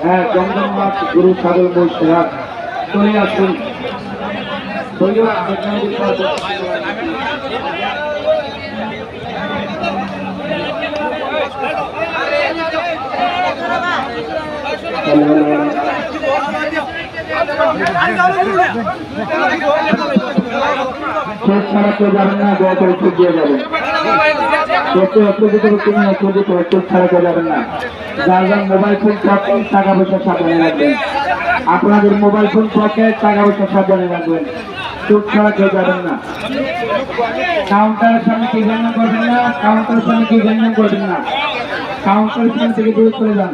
হ্যাঁ, জমজম মাছ, গরু, ছাগল, মোষ, রাত চলে আসুন। ছাড়া কেউ যাবেন না, দয়া করে চোখ দিয়ে যাবেন। চোখ ছাড়া কেউ যাবেন না। যার যার মোবাইল ফোন পকেট, টাকা পয়সা সাবধানে রাখবেন। আপনাদের মোবাইল ফোন পকেট, টাকা পয়সা সাবধানে রাখবেন। চোখ ছাড়া কেউ যাবেন না। কাউন্টারের সামনে কি গণ্য করবেন না, কাউন্টারের সামনে কি গণ্য করবেন না। কাউন্টারের সামনে থেকে দূরে চলে যান।